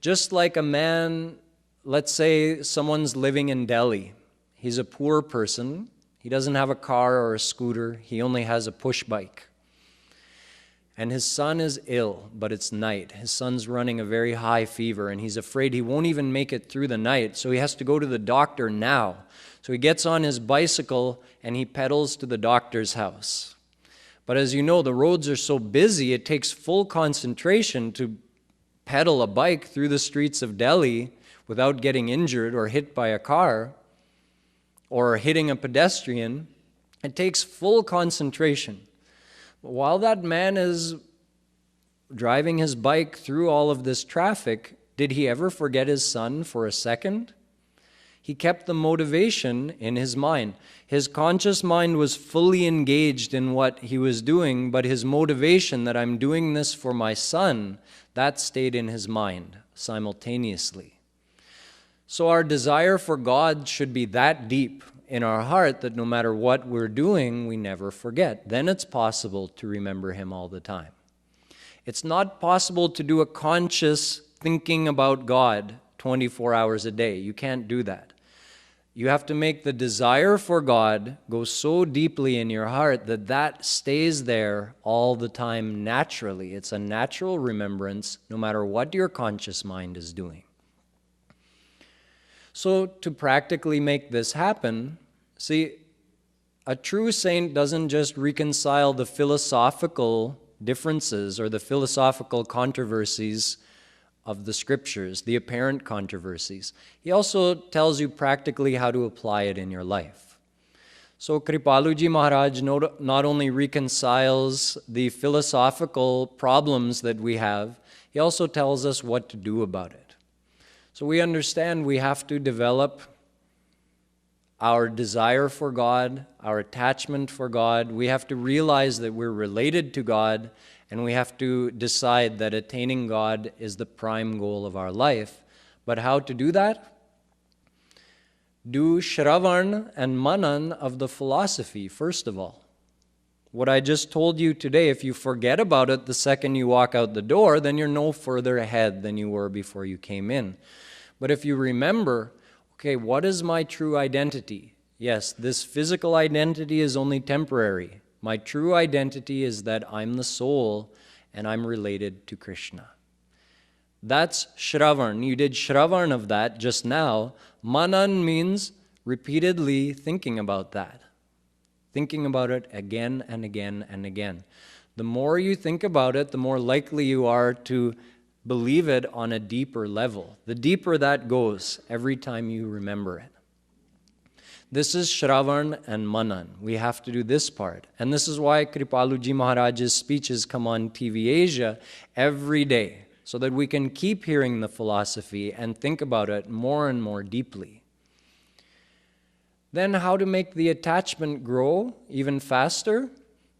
Just like a man, let's say someone's living in Delhi. He's a poor person. He doesn't have a car or a scooter. He only has a push bike. And his son is ill, but it's night. His son's running a very high fever, and he's afraid he won't even make it through the night, so he has to go to the doctor now. So he gets on his bicycle, and he pedals to the doctor's house. But as you know, the roads are so busy, it takes full concentration to pedal a bike through the streets of Delhi without getting injured or hit by a car or hitting a pedestrian. It takes full concentration. While that man is driving his bike through all of this traffic, did he ever forget his son for a second? He kept the motivation in his mind. His conscious mind was fully engaged in what he was doing, but his motivation that I'm doing this for my son, that stayed in his mind simultaneously. So our desire for God should be that deep in our heart that no matter what we're doing, we never forget. Then it's possible to remember Him all the time. It's not possible to do a conscious thinking about God 24 hours a day. You can't do that. You have to make the desire for God go so deeply in your heart that that stays there all the time naturally. It's a natural remembrance no matter what your conscious mind is doing. So to practically make this happen, see, a true saint doesn't just reconcile the philosophical differences or the philosophical controversies of the scriptures, the apparent controversies. He also tells you practically how to apply it in your life. So Kripaluji Maharaj not only reconciles the philosophical problems that we have, he also tells us what to do about it. So we understand we have to develop our desire for God, our attachment for God. We have to realize that we're related to God, and we have to decide that attaining God is the prime goal of our life. But how to do that? Do Shravan and Manan of the philosophy, first of all. What I just told you today, if you forget about it the second you walk out the door, then you're no further ahead than you were before you came in. But if you remember, okay, what is my true identity? Yes, this physical identity is only temporary. My true identity is that I'm the soul and I'm related to Krishna. That's Shravan. You did Shravan of that just now. Manan means repeatedly thinking about that. Thinking about it again and again and again. The more you think about it, the more likely you are to believe it on a deeper level. The deeper that goes every time you remember it. This is Shravan and Manan. We have to do this part. And this is why Kripaluji Maharaj's speeches come on TV Asia every day, so that we can keep hearing the philosophy and think about it more and more deeply. Then how to make the attachment grow even faster?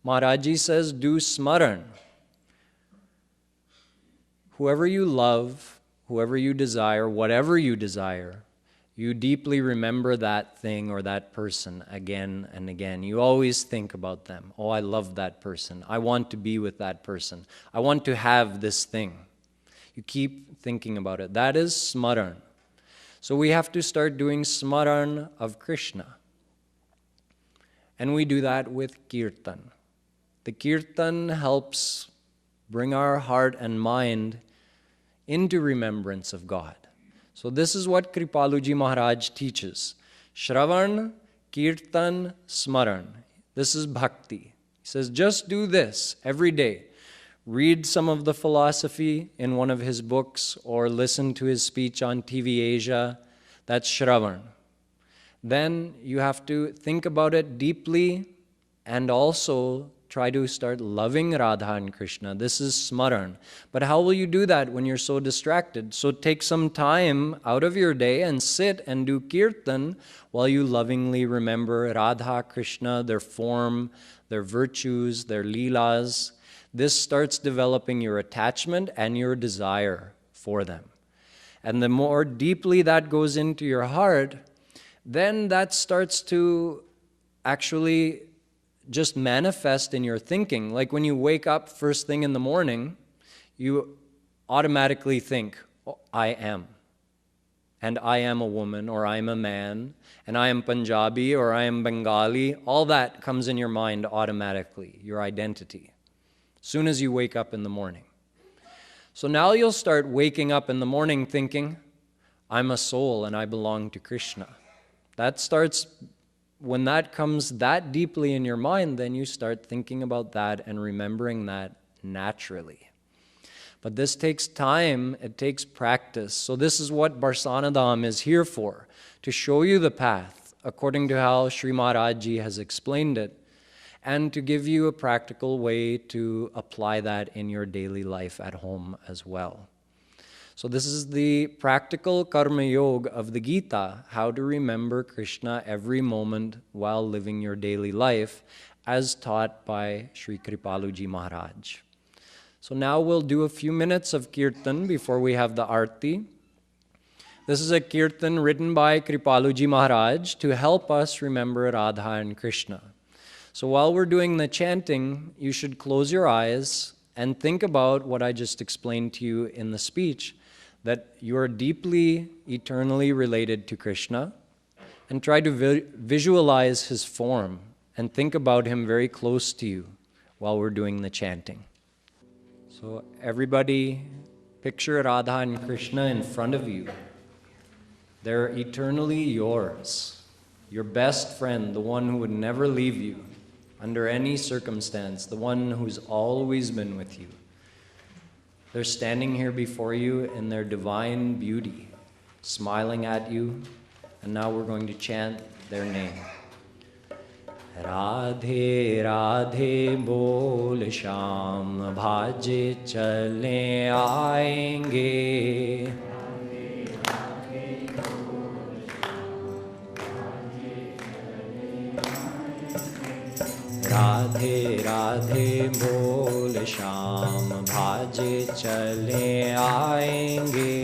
Maharaji says, do smaran. Whoever you love, whoever you desire, whatever you desire, you deeply remember that thing or that person again and again. You always think about them. Oh, I love that person. I want to be with that person. I want to have this thing. You keep thinking about it. That is smaran. So we have to start doing smaran of Krishna. And we do that with kirtan. The kirtan helps bring our heart and mind into remembrance of God. So this is what Kripaluji Maharaj teaches. Shravan, Kirtan, Smaran. This is bhakti. He says, just do this every day. Read some of the philosophy in one of his books or listen to his speech on TV Asia. That's Shravan. Then you have to think about it deeply and also try to start loving Radha and Krishna. This is Smaran. But how will you do that when you're so distracted? So take some time out of your day and sit and do kirtan while you lovingly remember Radha, Krishna, their form, their virtues, their leelas. This starts developing your attachment and your desire for them. And the more deeply that goes into your heart, then that starts to actually just manifest in your thinking. Like when you wake up first thing in the morning, you automatically think, I am. And I am a woman, or I'm a man, and I am Punjabi, or I am Bengali. All that comes in your mind automatically, your identity, as soon as you wake up in the morning. So now you'll start waking up in the morning thinking, I'm a soul and I belong to Krishna. When that comes that deeply in your mind, then you start thinking about that and remembering that naturally. But this takes time, it takes practice. So this is what Barsanadam is here for, to show you the path according to how Sri Maharaj Ji has explained it, and to give you a practical way to apply that in your daily life at home as well. So this is the practical karma yoga of the Gita, how to remember Krishna every moment while living your daily life, as taught by Sri Kripaluji Maharaj. So now we'll do a few minutes of kirtan before we have the arti. This is a kirtan written by Kripaluji Maharaj to help us remember Radha and Krishna. So while we're doing the chanting, you should close your eyes and think about what I just explained to you in the speech, that you are deeply, eternally related to Krishna, and try to visualize his form and think about him very close to you while we're doing the chanting. So everybody picture Radha and Krishna in front of you. They're eternally yours, your best friend, the one who would never leave you under any circumstance, the one who's always been with you. They're standing here before you in their divine beauty, smiling at you, and now we're going to chant their name. Radhe Radhe bol Shyam bhaje chale aayenge. Radhe Radhe bol Shyam bhaje chale aayenge.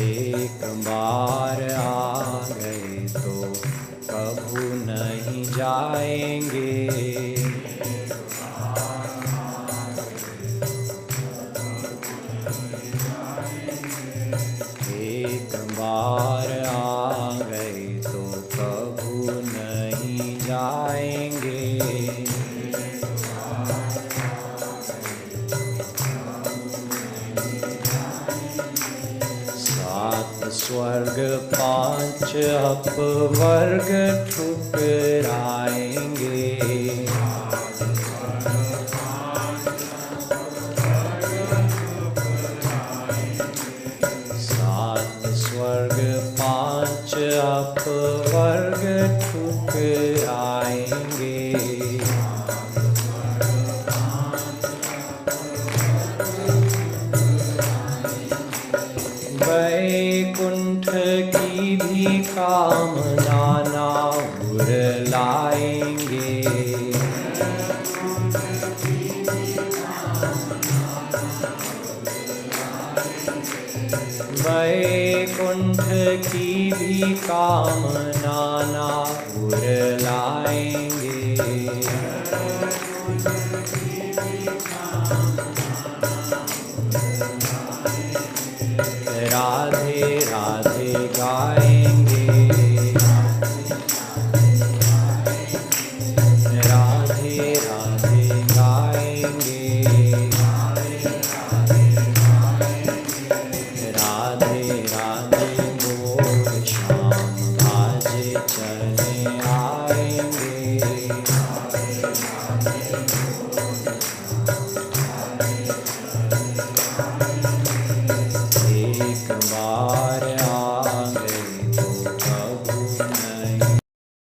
एक बार आ गए तो कभू नहीं जाएंगे. एक बार आ गए तो कभू नहीं जाएंगे. स्वर्ग पांच अपवर्ग ठुकराएंगे. सात स्वर्ग पांच अपवर्ग ठुकराएंगे. वैकुंठ की भी कामना ना उड़लाएंगे. वैकुंठ की भी कामना ना उड़लाएंगे.